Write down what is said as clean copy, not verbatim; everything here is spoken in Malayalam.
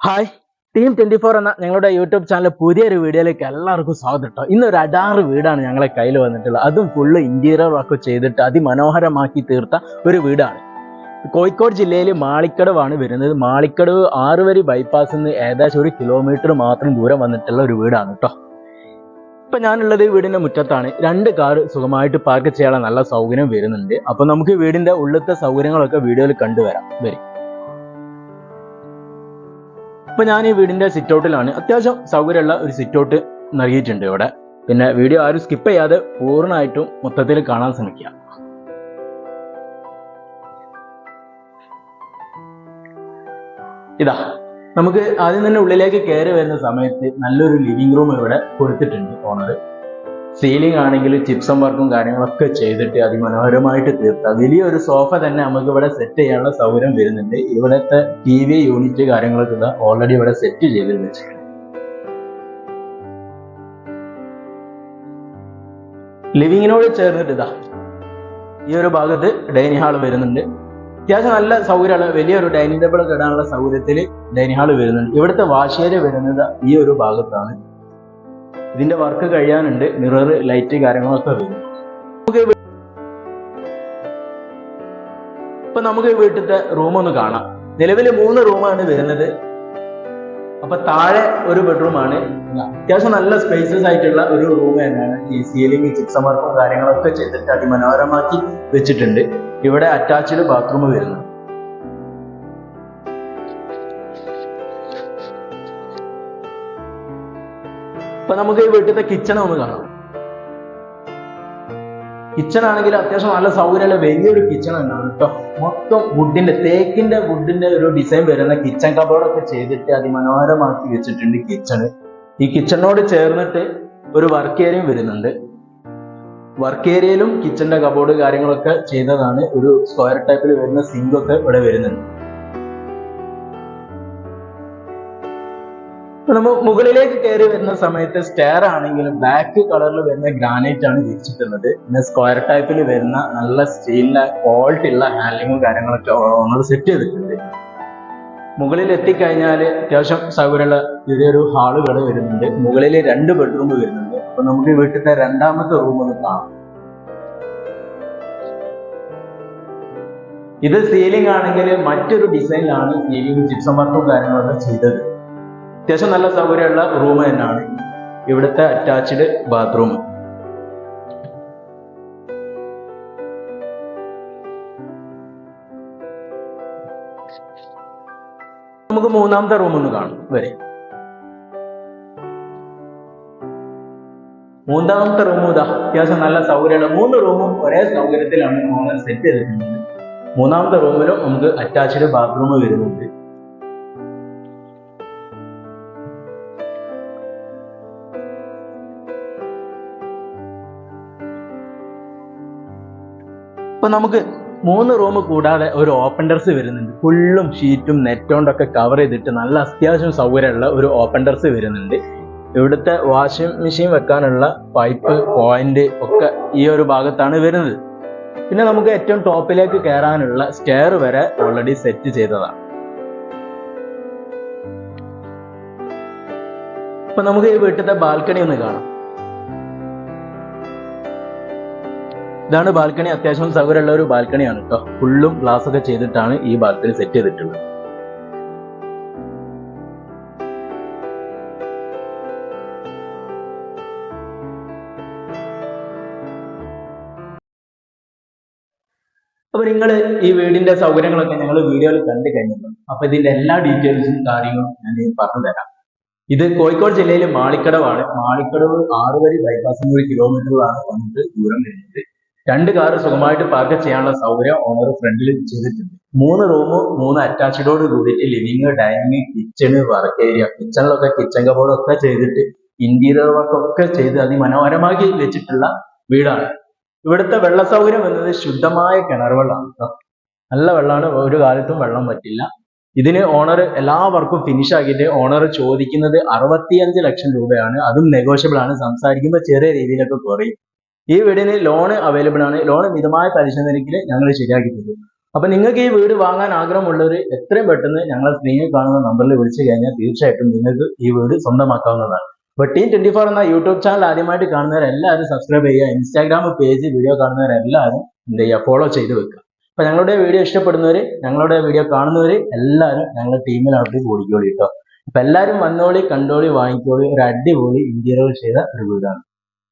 ഹായ് ടീം 24 എന്ന ഞങ്ങളുടെ യൂട്യൂബ് ചാനൽ പുതിയൊരു വീഡിയോയിലേക്ക് എല്ലാവർക്കും സ്വാഗതം കേട്ടോ. ഇന്നൊരു അടാറ് വീടാണ് ഞങ്ങളെ കയ്യിൽ വന്നിട്ടുള്ളത്. അതും ഫുള്ള് ഇന്റീരിയർ വർക്ക് ചെയ്തിട്ട് അതിമനോഹരമാക്കി തീർത്ത ഒരു വീടാണ്. കോഴിക്കോട് ജില്ലയിൽ മാളിക്കടവാണ് വരുന്നത്. മാളിക്കടവ് 6 വരി ബൈപ്പാസിൽ നിന്ന് ഏകദേശം 1 കിലോമീറ്റർ മാത്രം ദൂരം വന്നിട്ടുള്ള ഒരു വീടാണ് കേട്ടോ. ഇപ്പൊ ഞാനുള്ളത് വീടിന്റെ മുറ്റത്താണ്. 2 കാർ സുഖമായിട്ട് പാർക്ക് ചെയ്യാനുള്ള നല്ല സൗകര്യം വരുന്നുണ്ട്. അപ്പൊ നമുക്ക് വീടിന്റെ ഉള്ളിലത്തെ സൗകര്യങ്ങളൊക്കെ വീഡിയോയിൽ കണ്ടുവരാം. വരും. ഇപ്പൊ ഞാൻ ഈ വീടിന്റെ സിറ്റ് ഔട്ടിലാണ്. അത്യാവശ്യം സൗകര്യമുള്ള ഒരു സിറ്റ് ഔട്ട് നൽകിയിട്ടുണ്ട് ഇവിടെ. പിന്നെ വീഡിയോ ആരും സ്കിപ്പ് ചെയ്യാതെ പൂർണ്ണമായിട്ടും മൊത്തത്തിൽ കാണാൻ ശ്രമിക്കുക. ഇതാ നമുക്ക് ആദ്യം തന്നെ ഉള്ളിലേക്ക് കയറി വരുന്ന സമയത്ത് നല്ലൊരു ലിവിംഗ് റൂം ഇവിടെ കൊടുത്തിട്ടുണ്ട് ഓണർ. സീലിംഗ് ആണെങ്കിൽ ചിപ്സം വർക്കും കാര്യങ്ങളൊക്കെ ചെയ്തിട്ട് അതിമനോഹരമായിട്ട് തീർത്ത വലിയൊരു സോഫ തന്നെ നമുക്ക് ഇവിടെ സെറ്റ് ചെയ്യാനുള്ള സൗകര്യം വരുന്നുണ്ട്. ഇവിടുത്തെ TV യൂണിറ്റ് കാര്യങ്ങളൊക്കെ ഓൾറെഡി ഇവിടെ സെറ്റ് ചെയ്ത് വെച്ചിട്ടുണ്ട്. ലിവിങ്ങിനോട് ചേർന്നിട്ട് ഇതാ ഈ ഒരു ഭാഗത്ത് ഡൈനിങ് ഹാൾ വരുന്നുണ്ട്. അത്യാവശ്യം നല്ല സൗകര്യമുള്ള വലിയൊരു ഡൈനിങ് ടേബിൾ ഒക്കെ ഇടാനുള്ള സൗകര്യത്തിൽ ഡൈനിങ് ഹാൾ വരുന്നുണ്ട്. ഇവിടുത്തെ വാഷ് ഏരിയ വരുന്നത് ഈ ഒരു ഭാഗത്താണ്. ഇതിന്റെ വർക്ക് കഴിയാനുണ്ട്. മിറർ ലൈറ്റ് കാര്യങ്ങളൊക്കെ വരും. ഇപ്പൊ നമുക്ക് വീട്ടിലത്തെ റൂം ഒന്ന് കാണാം. നിലവിൽ 3 റൂമാണ് വരുന്നത്. അപ്പൊ താഴെ ഒരു ബെഡ്റൂം ആണ്. അത്യാവശ്യം നല്ല സ്പേസസ് ആയിട്ടുള്ള ഒരു റൂം തന്നെയാണ്. ഈ സീലിംഗ് ചിപ്സം വർക്കും കാര്യങ്ങളൊക്കെ ചെയ്തിട്ട് അതിമനോഹരമാക്കി വെച്ചിട്ടുണ്ട്. ഇവിടെ അറ്റാച്ച്ഡ് ബാത്റൂം വരുന്നു. അപ്പൊ നമുക്ക് ഈ വീട്ടിലത്തെ കിച്ചൺ ഒന്ന് കാണാം. കിച്ചൺ ആണെങ്കിൽ അത്യാവശ്യം നല്ല സൗകര്യമുള്ള വലിയൊരു കിച്ചൺ തന്നെയാണ് കേട്ടോ. മൊത്തം തേക്കിന്റെ വുഡിന്റെ ഒരു ഡിസൈൻ വരുന്ന കിച്ചൺ കബോർഡൊക്കെ ചെയ്തിട്ട് അതിമനോഹരമാക്കി വെച്ചിട്ടുണ്ട് കിച്ചണ്. ഈ കിച്ചണിനോട് ചേർന്നിട്ട് ഒരു വർക്ക് ഏരിയയും വരുന്നുണ്ട്. വർക്ക് ഏരിയയിലും കിച്ചന്റെ കബോർഡ് കാര്യങ്ങളൊക്കെ ചെയ്തതാണ്. ഒരു സ്ക്വയർ ടൈപ്പിൽ വരുന്ന സിങ്ക് ഒക്കെ ഇവിടെ വരുന്നുണ്ട്. നമ്മൾ മുകളിലേക്ക് കയറി വരുന്ന സമയത്ത് സ്റ്റെയർ ആണെങ്കിലും ബ്ലാക്ക് കളറിൽ വരുന്ന ഗ്രാനൈറ്റ് ആണ് വിരിച്ചിട്ടുള്ളത്. പിന്നെ സ്ക്വയർ ടൈപ്പിൽ വരുന്ന നല്ല സ്റ്റീലിന്റെ ക്വാളിറ്റി ഉള്ള ഹാൻഡിലിങ്ങും കാര്യങ്ങളൊക്കെ ഓണർ സെറ്റ് ചെയ്തിട്ടുണ്ട്. മുകളിൽ എത്തിക്കഴിഞ്ഞാൽ അത്യാവശ്യം സൗകര്യമുള്ള ചെറിയൊരു ഹാളുകൾ വരുന്നുണ്ട്. മുകളിൽ 2 ബെഡ്റൂം വരുന്നുണ്ട്. അപ്പൊ നമുക്ക് വീട്ടിലത്തെ 2ാമത്തെ റൂം ഒന്ന് കാണാം. ഇത് സീലിംഗ് ആണെങ്കിൽ മറ്റൊരു ഡിസൈനിലാണ് സീലിംഗ് ജിപ്സം വർക്കും കാര്യങ്ങളൊക്കെ ചെയ്തത്. അത്യാവശ്യം നല്ല സൗകര്യമുള്ള റൂം തന്നെയാണ്. ഇവിടുത്തെ അറ്റാച്ച്ഡ് ബാത്റൂം. നമുക്ക് 3ാമത്തെ റൂം ഒന്ന് കാണാം. വരെ 3ാമത്തെ റൂം ഇതാ അത്യാവശ്യം നല്ല സൗകര്യമുള്ള 3 റൂമും ഒരേ സൗകര്യത്തിലാണ് ഓണർ സെറ്റ് ചെയ്തിട്ടുള്ളത്. 3ാമത്തെ റൂമിലും നമുക്ക് അറ്റാച്ച്ഡ് ബാത്റൂം വരുന്നുണ്ട്. അപ്പൊ നമുക്ക് 3 റൂം കൂടാതെ ഒരു ഓപ്പൺ ടെറസ് വരുന്നുണ്ട്. ഫുള്ളും ഷീറ്റും നെറ്റോണ്ടൊക്കെ കവർ ചെയ്തിട്ട് നല്ല അത്യാവശ്യം സൗകര്യമുള്ള ഒരു ഓപ്പൺ ടെറസ് വരുന്നുണ്ട്. ഇവിടുത്തെ വാഷിംഗ് മെഷീൻ വെക്കാനുള്ള പൈപ്പ് പോയിന്റ് ഒക്കെ ഈ ഒരു ഭാഗത്താണ് വരുന്നത്. പിന്നെ നമുക്ക് ഏറ്റവും ടോപ്പിലേക്ക് കയറാനുള്ള സ്റ്റെയർ വരെ ഓൾറെഡി സെറ്റ് ചെയ്തതാണ്. അപ്പൊ നമുക്ക് ഈ വീട്ടിലത്തെ ബാൽക്കണി ഒന്ന് കാണാം. ഇതാണ് ബാൽക്കണി. അത്യാവശ്യം സൗകര്യമുള്ള ഒരു ബാൽക്കണിയാണ് കേട്ടോ. ഫുള്ളും ഗ്ലാസ് ഒക്കെ ചെയ്തിട്ടാണ് ഈ ബാൽക്കണി സെറ്റ് ചെയ്തിട്ടുള്ളത്. അപ്പൊ നിങ്ങൾ ഈ വീടിന്റെ സൗകര്യങ്ങളൊക്കെ ഞങ്ങൾ വീഡിയോയിൽ കണ്ടു കഴിഞ്ഞിട്ടുണ്ട്. അപ്പൊ ഇതിന്റെ എല്ലാ ഡീറ്റെയിൽസും കാര്യങ്ങളും ഞാൻ പറഞ്ഞു തരാം. ഇത് കോഴിക്കോട് ജില്ലയിലെ മാളിക്കടവാണ്. മാളിക്കടവ് 6 വരി ബൈപ്പാസിൽ 1 കിലോമീറ്ററിലാണ് വന്നിട്ട് ദൂരം വരുന്നത്. 2 കാർ സുഖമായിട്ട് പാർക്ക് ചെയ്യാനുള്ള സൗകര്യം ഓണർ ഫ്രണ്ടിൽ ചെയ്തിട്ടുണ്ട്. 3 റൂമും 3 അറ്റാച്ച്ഡോട് കൂടിയിട്ട് living, dining, kitchen, work area. കിച്ചണിലൊക്കെ കിച്ചൺ കബോർഡ് ഒക്കെ ചെയ്തിട്ട് ഇന്റീരിയർ വർക്ക് ഒക്കെ ചെയ്ത് അതിമനോഹരമാക്കി വെച്ചിട്ടുള്ള വീടാണ്. ഇവിടുത്തെ വെള്ള സൗകര്യം എന്നത് ശുദ്ധമായ കിണർ വെള്ളമാണ്. നല്ല വെള്ളമാണ്. ഒരു കാലത്തും വെള്ളം പറ്റില്ല. ഇതിന് ഓണർ എല്ലാ വർക്കും ഫിനിഷ് ആക്കിയിട്ട് ഓണർ ചോദിക്കുന്നത് 65 ലക്ഷം രൂപയാണ്. അതും നെഗോഷ്യബിൾ ആണ്. സംസാരിക്കുമ്പോൾ ചെറിയ രീതിയിലൊക്കെ കുറയും. ഈ വീടിന് ലോൺ അവൈലബിൾ ആണ്. ലോൺ മിതമായ പലിശ നിരക്കിൽ ഞങ്ങൾ ശരിയാക്കി തരും. അപ്പൊ നിങ്ങൾക്ക് ഈ വീട് വാങ്ങാൻ ആഗ്രഹമുള്ളവർ എത്രയും പെട്ടെന്ന് ഞങ്ങളെ സ്ക്രീനിൽ കാണുന്ന നമ്പറിൽ വിളിച്ചു കഴിഞ്ഞാൽ തീർച്ചയായിട്ടും നിങ്ങൾക്ക് ഈ വീട് സ്വന്തമാക്കാവുന്നതാണ്. അപ്പൊ Team24 എന്ന യൂട്യൂബ് ചാനൽ ആദ്യമായിട്ട് കാണുന്നവരെല്ലാവരും സബ്സ്ക്രൈബ് ചെയ്യുക. ഇൻസ്റ്റാഗ്രാം പേജ് വീഡിയോ കാണുന്നവരെല്ലാവരും എന്ത് ചെയ്യുക, ഫോളോ ചെയ്ത് വെക്കുക. അപ്പൊ ഞങ്ങളുടെ വീഡിയോ ഇഷ്ടപ്പെടുന്നവര്, ഞങ്ങളുടെ വീഡിയോ കാണുന്നവര് എല്ലാവരും ഞങ്ങളുടെ ടീമിനകത്ത് കൂടിക്കോളി കേട്ടോ. അപ്പൊ എല്ലാവരും വന്നോളി, കണ്ടോളി, വാങ്ങിക്കോളി. ഒരു അടിപൊളി ഇന്റീരിയർ ചെയ്ത ഒരു വീടാണ്.